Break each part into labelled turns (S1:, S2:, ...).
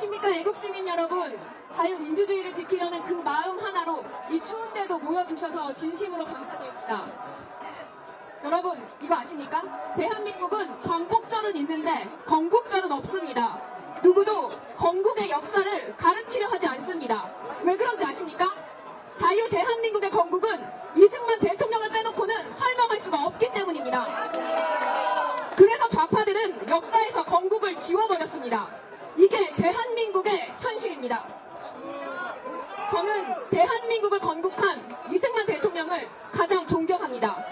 S1: 안녕하십니까 애국 시민 여러분. 자유민주주의를 지키려는 그 마음 하나로 이 추운데도 모여주셔서 진심으로 감사드립니다. 여러분 이거 아십니까? 대한민국은 광복절은 있는데 건국절은 없습니다. 누구도 건국의 역사를 가르치려 하지 않습니다. 왜 그런지 아십니까? 자유 대한민국의 건국은 이승만 대통령을 빼놓고는 설명할 수가 없기 때문입니다. 그래서 좌파들은 역사에서 건국을 지워버렸습니다. 이게 대한민국의 현실입니다. 저는 대한민국을 건국한 이승만 대통령을 가장 존경합니다.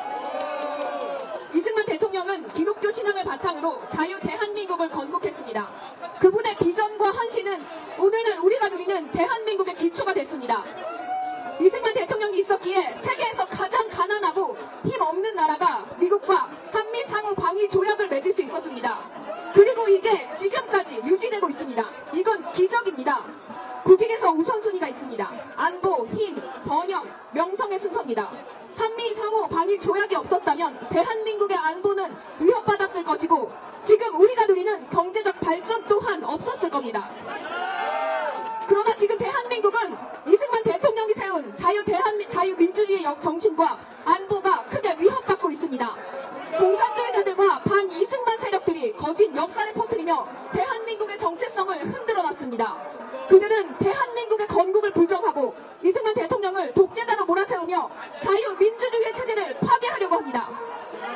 S1: 이승만 대통령은 기독교 신앙을 바탕으로 자유 대한민국을 건국했습니다. 그분의 비전과 헌신은 오늘날 우리가 누리는 대한민국의 기초가 됐습니다. 이승만 대통령이 있었기에 세계에서 가장 가난하고 힘없는 나라가 미국과 한미 상호 방위 조약을 맺을 수 있었습니다. 그리고 이게 지금까지 유지되고 있습니다. 이건 기적입니다. 국익에서 우선순위가 있습니다. 안보, 힘, 번영, 명성의 순서입니다. 한미 상호 방위 조약이 없었다면 대한민국의 안보는 위협받았을 것이고 지금 우리가 누리는 경제적 발전 또한 없었을 겁니다. 그러나 지금 대한민국은 이승만 대통령이 세운 자유민주주의의 정신과 안보가 크게 위협받고 있습니다. 공산주의자들과 반이승만 세력들이 거짓 역사를 퍼뜨리며 대한민국의 정체성을 흔들어놨습니다. 그들은 대한민국의 건국을 부정하고 이승만 대통령을 독재자로 몰아세우며 자유민주주의의 체제를 파괴하려고 합니다.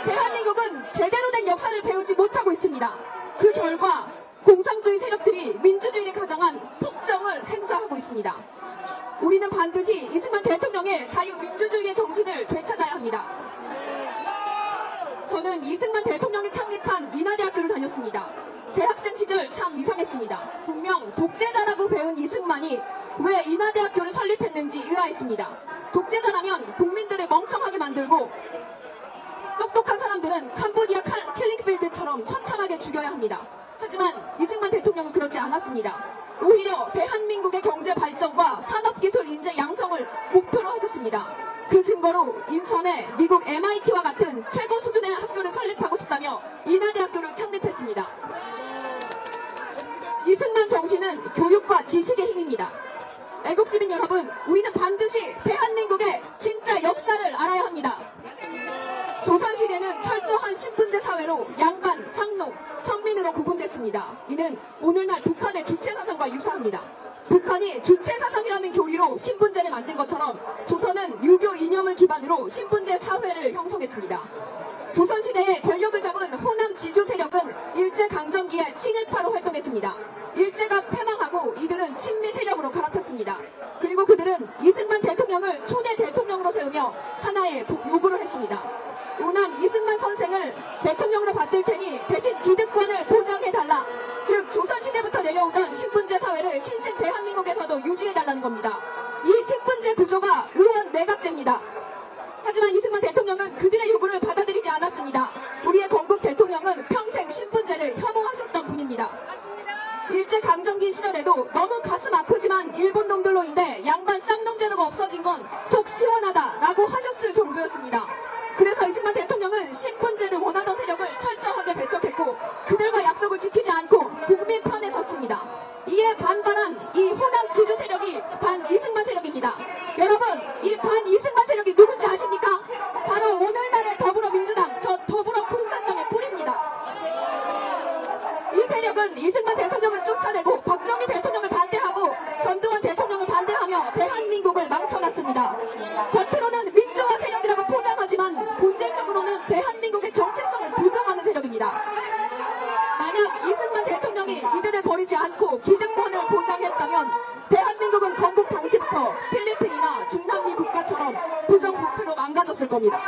S1: 대한민국은 제대로 된 역사를 배우지 못하고 있습니다. 그 결과 공산주의 세력들이 민주주의를 가장한 폭정을 행사하고 있습니다. 우리는 반드시 이승만 대통령의 자유민주주의의 정신을 되찾아야 합니다. 저는 이승만 대통령이 창립한 인하대학교를 다녔습니다. 제 학생 시절 참 이상했습니다. 분명 독재자라고 배운 이승만이 왜 인하대학교를 설립했는지 의아했습니다. 독재자라면 국민들을 멍청하게 만들고 똑똑한 사람들은 캄보디아 킬링필드처럼 처참하게 죽여야 합니다. 하지만 이승만 대통령은 그렇지 않았습니다. 오히려 대한민국의 경제 발전과 산업기술 인재 양성을 목표로 하셨습니다. 그 증거로 인천에 미국 MIT와 같은 최고 수준의 학교를 설립하고 싶다며 인하대학교를 창립했습니다. 이승만 정신은 교육과 지식의 힘입니다. 애국시민 여러분, 우리는 반드시 대한민국의 진짜 역사를 알아야 합니다. 조선시대는 철저한 신분제 사회로 양반, 상농, 천민으로 구분됐습니다. 이는 오늘날 북한의 주체사상과 유사합니다. 북한이 주체사상이라는 교리로 신분제를 만든 것처럼 조선은 유교 이념을 기반으로 신분제 사회를 형성했습니다. 조선시대에 권력을 잡은 호남 지주 세력은 일제강점기에 친일파로 활동했습니다. 일제가 패망하고 이들은 친미 세력으로 갈아탔습니다. 그리고 그들은 이승만 대통령을 초대 대통령으로 세우며 하나의 요구를 했습니다. 오남 이승만 선생을 대통령으로 받들 테니 대신 기득권을 보장해달라. 즉 조선시대부터 내려오던 신분제 사회를 신생 대한민국에서도 유지해달라는 겁니다. 이 신분제 구조가 의원 내각제입니다. 하지만 이승만 대통령은 그들의 요구를 받아들이지 않았습니다. 우리의 건국 대통령은 평생 신분제를 혐오하셨던 분입니다. 일제강점기 시절에도 너무 가슴 아프지만 일본 놈들로인데 양반 쌍놈제도가 없어진 건 속 시원하다 라고 하셨을 정도였습니다. 그래서 이승만 대통령은 신분제를 원하던 세력을 철저하게 배척했고 그들과 약속을 지키지 않고 국민 편에 섰습니다. 이에 반발한 이 호남 지주 세력이 반이승만 세력입니다. 여러분, 이 반이승만 세력이 누군지 아십니까? 바로 오늘날의 더불어민주당, 저 더불어 공산당의 뿌리입니다. 이 세력은 이승만 대통령을 쫓아내고 박정희 대통령을 반대하고 전두환 대통령을 반대하며 대한민국을 망쳐놨습니다. 겉으로는 민주화 세력이라고 포장하지만 본질적으로는 대한민국의 정체성을 부정하는 세력입니다. 만약 이승만 대통령이 이들을 버리지 않고 기득권을 보장했다면 대한민국은 건국 당시부터 필리핀이나 중남미 국가처럼 부정부패로 망가졌을 겁니다.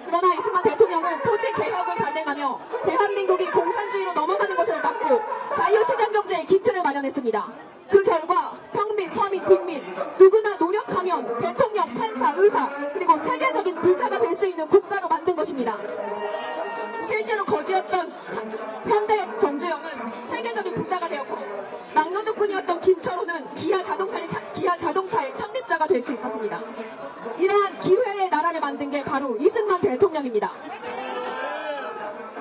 S1: 그러나 이승만 대통령은 토지개혁을 단행하며 대한민국이 공산주의로 넘어가는 것을 막고 자유시장경제의 기틀을 마련했습니다. 그 결과 평민, 서민, 빈민 누구나 노력하면 대통령, 판사, 의사 그리고 세계적인 부자가 될 수 있는 국가로 만든 것입니다. 실제로 거지였던 현대 정주영은 세계적인 부자가 되었고 막노동꾼이었던 김철호는 기아 자동차의 창립자가 될 수 있었습니다. 이러한 기회의 나라를 만든 게 바로 이승만 대통령입니다.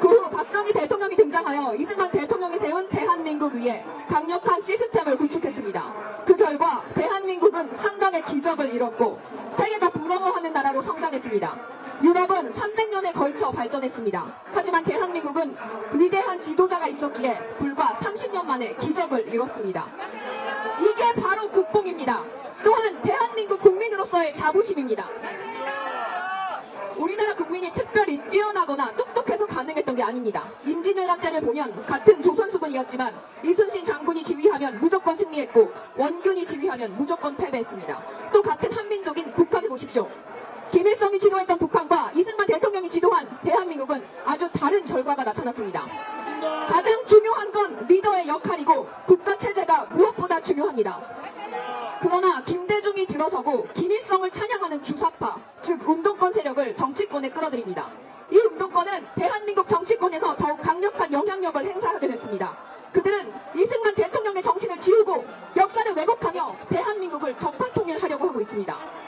S1: 그 후 박정희 대통령이 등장하여 이승만 대통령이 세운 대한민국 위에 강력한 시스템을 구축했습니다. 그 결과 대한민국은 한강의 기적을 이뤘고 세계가 부러워하는 나라로 성장했습니다. 유럽은 300년에 걸쳐 발전했습니다. 하지만 대한민국은 위대한 지도자가 있었기에 불과 30년 만에 기적을 이뤘습니다. 이게 바로 국뽕입니다. 또한 대한민국 국민으로서의 자부심입니다. 우리나라 국민이 특별히 뛰어나거나 똑똑해서 가능했던 게 아닙니다. 임진왜란 때를 보면 같은 조선수군이었지만 이순신 장군이 지휘하면 무조건 승리했고 원균이 지휘하면 무조건 패배했습니다. 또 같은 한민족인 북한을 보십시오. 김일성이 지도했던 북한과 이승만 대통령이 지도한 대한민국은 아주 다른 결과가 나타났습니다. 가장 중요한 건 리더의 역할이고 국가체제가 무엇보다 중요합니다. 그러나 김대중이 들어서고 김일성을 찬양하는 주사파, 즉 운동권 세력을 정치권에 끌어들입니다. 이 운동권은 대한민국 정치권에서 더욱 강력한 영향력을 행사하게 됐습니다. 그들은 이승만 대통령의 정신을 지우고 역사를 왜곡하며 대한민국을 적반통일하려고 하고 있습니다.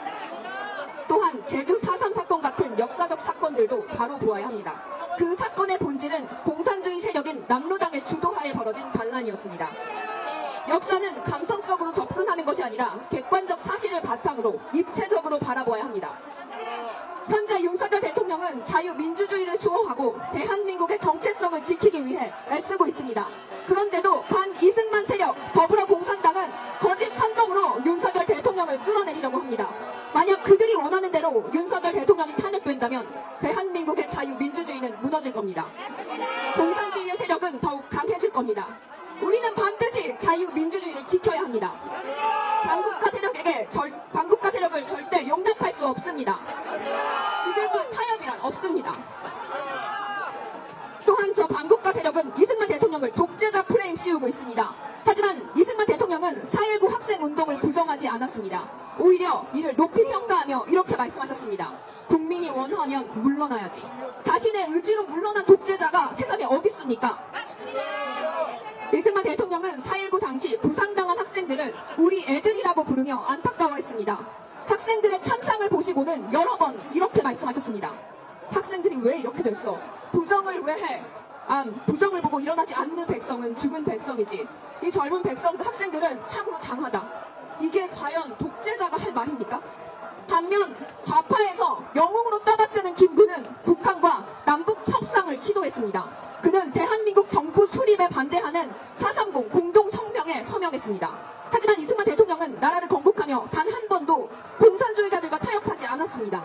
S1: 또한 제주 4.3 사건 같은 역사적 사건들도 바로 보아야 합니다. 그 사건의 본질은 공산주의 세력인 남로당의 주도하에 벌어진 반란이었습니다. 역사는 감성적으로 접근하는 것이 아니라 객관적 사실을 바탕으로 입체적으로 바라보아야 합니다. 현재 윤석열 대통령은 자유민주주의를 수호하고 대한민국의 정체성을 지키기 위해 애쓰고 있습니다. 그런데도 반 이승만 세력 더불어공산당은 거짓 선동으로 윤석열 대통령을 끌어내리려고 합니다. 만약 그들이 원하는 대로 윤석열 대통령이 탄핵된다면 대한민국의 자유민주주의는 무너질 겁니다. 공산주의의 세력은 더욱 강해질 겁니다. 우리는 반드시 자유민주주의를 지켜야 합니다. 반국가 세력을 절대 용납할 수 없습니다. 이들과 타협이란 없습니다. 또한 저 반국가 세력은 이승만 대통령을 독재자 프레임 씌우고 있습니다. 하지만 이승만 대통령은 4.19 학생운동을 부정하지 않았습니다. 오히려 이를 높이 평가하며 이렇게 말씀하셨습니다. 국민이 원하면 물러나야지. 자신의 의지로 물러난 독재자가 세상에 어디 있습니까? 이승만 대통령은 4.19 당시 부상당한 학생들을 우리 애들이라고 부르며 안타까워했습니다. 학생들의 참상을 보시고는 여러 번 이렇게 말씀하셨습니다. 학생들이 왜 이렇게 됐어? 부정을 왜 해? 부정을 보고 일어나지 않는 백성은 죽은 백성이지. 이 젊은 학생들은 참으로 장하다. 이게 과연 독재자가 할 말입니까? 반면 좌파에서 영웅으로 떠받드는 김구는 북한과 남북 협상을 시도했습니다. 그는 대한민국 정부 수립에 반대하는 4.30 공동성명에 서명했습니다. 하지만 이승만 대통령은 나라를 건국하며 단 한 번도 공산주의자들과 타협하지 않았습니다.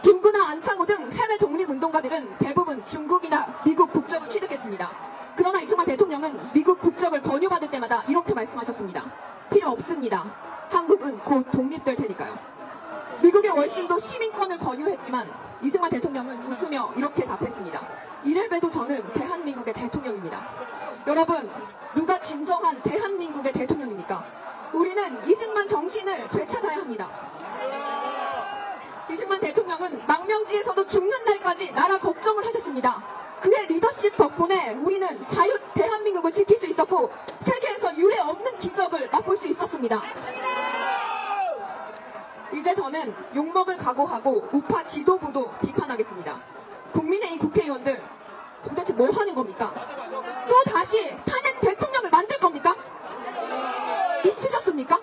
S1: 김구나 안창호 등 해외 독립운동가들은 대부분 중국이나 미국 국적을 취득했습니다. 그러나 이승만 대통령은 미국 국적을 권유받을 때마다 이렇게 말씀하셨습니다. 필요 없습니다. 한국은 곧 독립될 테니까요. 미국의 월승도 시민권을 권유했지만 이승만 대통령은 웃으며 이렇게 답했습니다. 이래봬도 저는 대한민국의 대통령입니다. 여러분, 누가 진정한 대한민국의 대통령입니까? 우리는 이승만 정신을 되찾아야 합니다. 이승만 대통령은 망명지에서도 죽는 날까지 나라 걱정을 하셨습니다. 그의 리더십 덕분에 우리는 대한민국을 지킬 수 있었고 세계에서 유례 없는 기적을 맛볼 수 있었습니다. 이제 저는 욕먹을 각오하고 우파 지도부도 비판하겠습니다. 국민의힘 국회의원들 도대체 뭐 하는 겁니까? 또 다시 탄핵 대통령을 만들 겁니까? 미치셨습니까?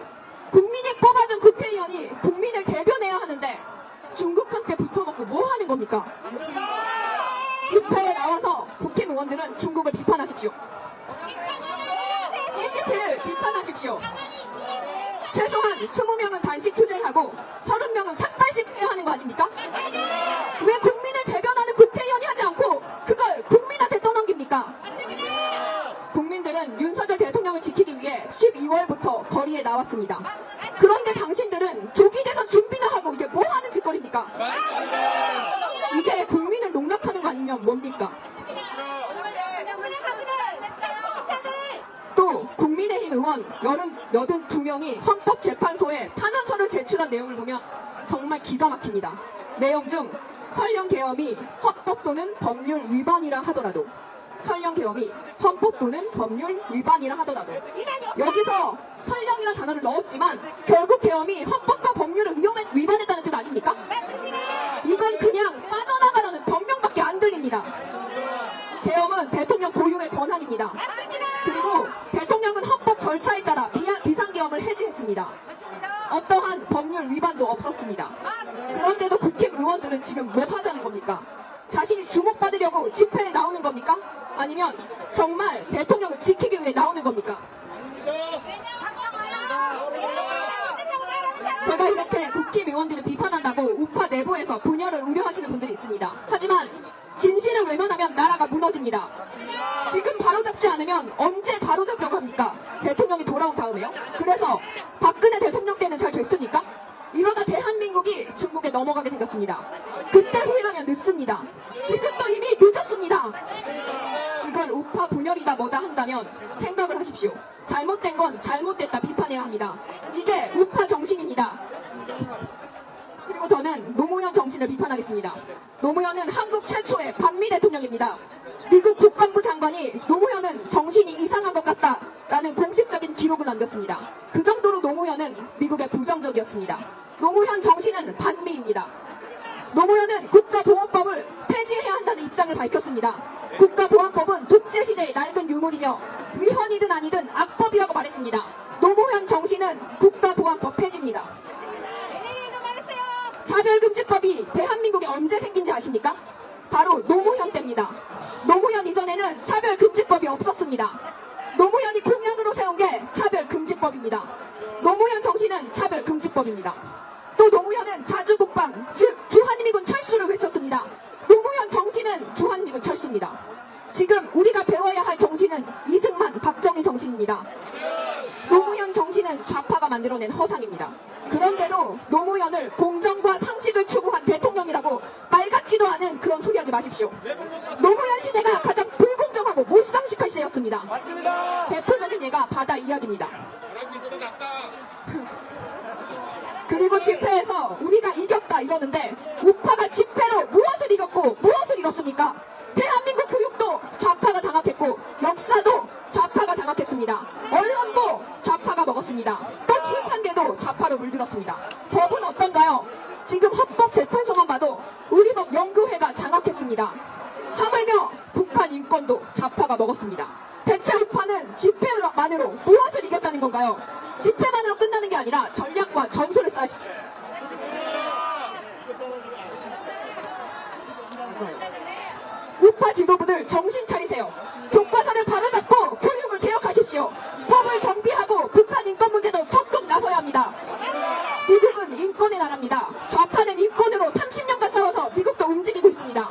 S1: 국민이 뽑아준 국회의원이 국민을 대변해야 하는데 중국한테 붙어놓고 뭐 하는 겁니까? 집회에 나와서 국회의원들은 중국을 비판하십시오. CCP를 비판하십시오. 최소한 20명은 단식 투쟁하고 30명은 삭발식 해야 하는 거 아닙니까? 왜 국민을 대변하는 국회의원이 하지 않고 그걸 국민한테 떠넘깁니까? 국민들은 윤석열 대통령을 지키기 위해 12월부터 거리에 나왔습니다. 그런데 당신들은 조기 대선 준비나 하고 이게 뭐 하는 짓거리입니까? 이게 국민을 농락하는 거 아니면 뭡니까? 또 국민의힘 의원 82명이 헌법재판소에 탄원서를 제출한 내용을 보면 정말 기가 막힙니다. 내용 중 설령 계엄이 헌법 또는 법률 위반이라 하더라도 헌법 또는 법률 위반이라 하더라도 여기서 설령이라는 단어를 넣었지만 결국 계엄이 헌법과 법률을 위반했다는 뜻 아닙니까? 이건 그냥 빠져나가라는 법명밖에 안 들립니다. 계엄은 대통령 고유의 권한입니다. 그리고 대통령은 헌법 절차에 따라 비상계엄을 해제했습니다. 어떠한 법률 위반도 없었습니다. 그런데도 국힘의원들은 지금 뭐 하자는 겁니까? 자신이 주목받으려고 집회에 나오는 겁니까? 아니면 정말 대통령을 지키기 위해 나오는 겁니까? 제가 이렇게 국힘의원들을 비판한다고 우파 내부에서 분열을 우려하시는 분들이 있습니다. 하지만 진실을 외면하면 나라가 무너집니다. 지금 바로잡지 않으면 언제 바로잡려고 합니까? 대통령이 돌아온 다음에요? 그래서 박근혜 대통령 때는 잘 됐습니까? 이러다 대한민국이 중국에 넘어가게 생겼습니다. 그때 후회하면 늦습니다. 지금도 이미 늦었습니다. 이걸 우파 분열이다 뭐다 한다면 생각을 하십시오. 잘못된 건 잘못됐다 비판해야 합니다. 이게 우파 정신입니다. 그리고 저는 노무현 정신을 비판하겠습니다. 노무현은 한국 최초의 반미 대통령입니다. 미국 국방부 장관이 노무현은 정신이 이상한 것 같다라는 공식적인 기록을 남겼습니다. 그 정도로 노무현은 미국에 부정적이었습니다. 노무현 정신은 반미입니다. 노무현은 국가보안법을 폐지해야 한다는 입장을 밝혔습니다. 국가보안법은 독재시대의 낡은 유물이며 위헌이든 아니든 악법이라고 말했습니다. 노무현 정신은 국가보안법 폐지입니다. 차별금지법이 대한민국에 언제 생긴지 아십니까? 바로 노무현 때입니다. 노무현 이전에는 차별금지법이 없었습니다. 노무현이 공약으로 세운 게 차별금지법입니다. 노무현 정신은 차별금지법입니다. 또 노무현은 자주국방, 즉 주한미군 철수를 외쳤습니다. 노무현 정신은 주한미군 철수입니다. 지금 우리가 배워야 할 정신은 이승만, 박정희 정신입니다. 노무현 정신은 좌파가 만들어낸 허상입니다. 그런데도 노무현을 공정과 상식을 추구한 대통령이라고 말 같지도 않은 그런 소리 하지 마십시오. 노무현 시대가 가장 불공정하고 무상식할 시대였습니다. 맞습니다. 대표적인 예가 바다 이야기입니다. 그리고 집회에서 우리가 이겼다 이러는데 우파가 집회로 무엇을 이겼고 무엇을 잃었습니까? 대한민국 교육도 좌파가 장악했고 역사도 좌파가 장악했습니다. 언론도 좌파가 먹었습니다. 또 출판계도 좌파로 물들었습니다. 법은 어떤가요? 지금 헌법재판소만 봐도 우리법 연구회가 장악했습니다. 하물며 북한 인권도 좌파가 먹었습니다. 대체 우파는 집회만으로 무엇을 이겼다는 건가요? 집회만으로 끝나는 게 아니라 전략과 전술을 우파 지도부들 정신 차리세요. 교과서를 바로잡고 교육을 개혁하십시오. 법을 정비하고 북한 인권 문제도 적극 나서야 합니다. 미국은 인권의 나라입니다. 좌파는 인권으로 30년간 싸워서 미국도 움직이고 있습니다.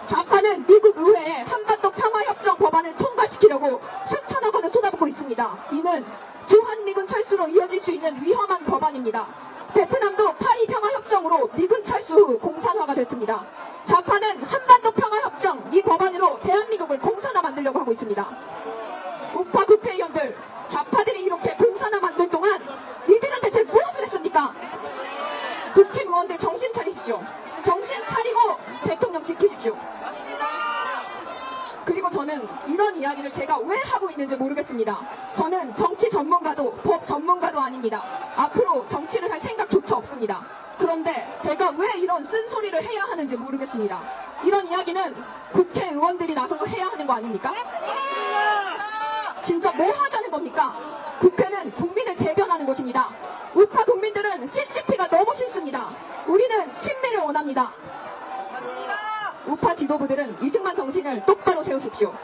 S1: 좌파는 미국 의회에 한반도 평화협정 법안을 통과시키려고 수천억 원을 쏟아붓고 있습니다. 이는 주한미군 철수로 이어질 수 있는 위험한 법안입니다. 베트남도 파리 평화협정으로 미군 철수 후 공산화가 됐습니다. 좌파는 한반도 평화협정 이 법안으로 대한민국을 공산화 만들려고 하고 있습니다. 우파 국회의원들, 좌파들이 이렇게 공산화 만들 동안 니들은 대체 무엇을 했습니까? 국힘의원들 정신 차리십시오. 정신 차리고 대통령 지키십시오. 그리고 저는 이런 이야기를 제가 왜 하고 있는지 모르겠습니다. 저는 정치 전문가도 법 전문가도 아닙니다. 앞으로 정치를 할 생각조차 없습니다. 그런데 제가 왜 이런 쓴소리를 해야 하는지 모르겠습니다. 이런 이야기는 국회의원들이 나서서 해야 하는 거 아닙니까? 진짜 뭐 하자는 겁니까? 국회는 국민을 대변하는 곳입니다. 우파 국민들은 CCP가 너무 싫습니다. 우리는 친미를 원합니다. 우파 지도부들은 이승만 정신을 똑바로 세우십시오.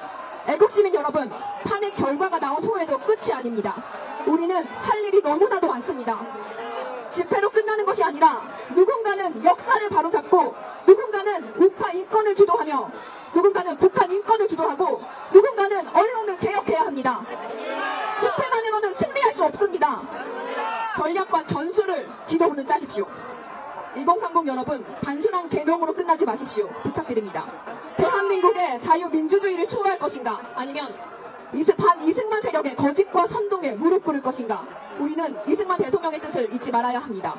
S1: 애국시민 여러분, 탄핵 결과가 나온 후에도 끝이 아닙니다. 우리는 할 일이 너무나도 많습니다. 집회로 끝나는 것이 아니라 누군가는 역사를 바로잡고 누군가는 우파 인권을 주도하며 누군가는 북한 인권을 주도하고 누군가는 언론을 개혁해야 합니다. 집회만으로는 승리할 수 없습니다. 전략과 전술을 지도부는 짜십시오. 2030 여러분, 단순한 개명으로 끝나지 마십시오. 부탁드립니다. 대한민국의 자유민주주의를 수호할 것인가? 아니면 이승만 세력의 거짓과 선동에 무릎 꿇을 것인가? 우리는 이승만 대통령의 뜻을 잊지 말아야 합니다.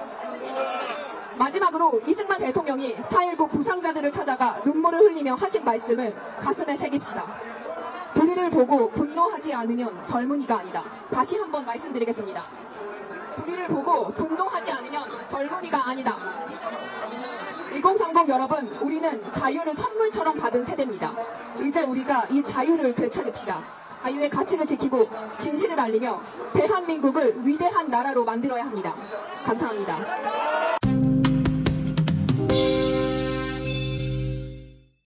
S1: 마지막으로 이승만 대통령이 4.19 부상자들을 찾아가 눈물을 흘리며 하신 말씀을 가슴에 새깁시다. 불의를 보고 분노하지 않으면 젊은이가 아니다. 다시 한번 말씀드리겠습니다. 불의를 보고 분노하지 않으면 젊은이가 아니다. 2030 여러분, 우리는 자유를 선물처럼 받은 세대입니다. 이제 우리가 이 자유를 되찾읍시다. 자유의 가치를 지키고 진실을 알리며 대한민국을 위대한 나라로 만들어야 합니다. 감사합니다.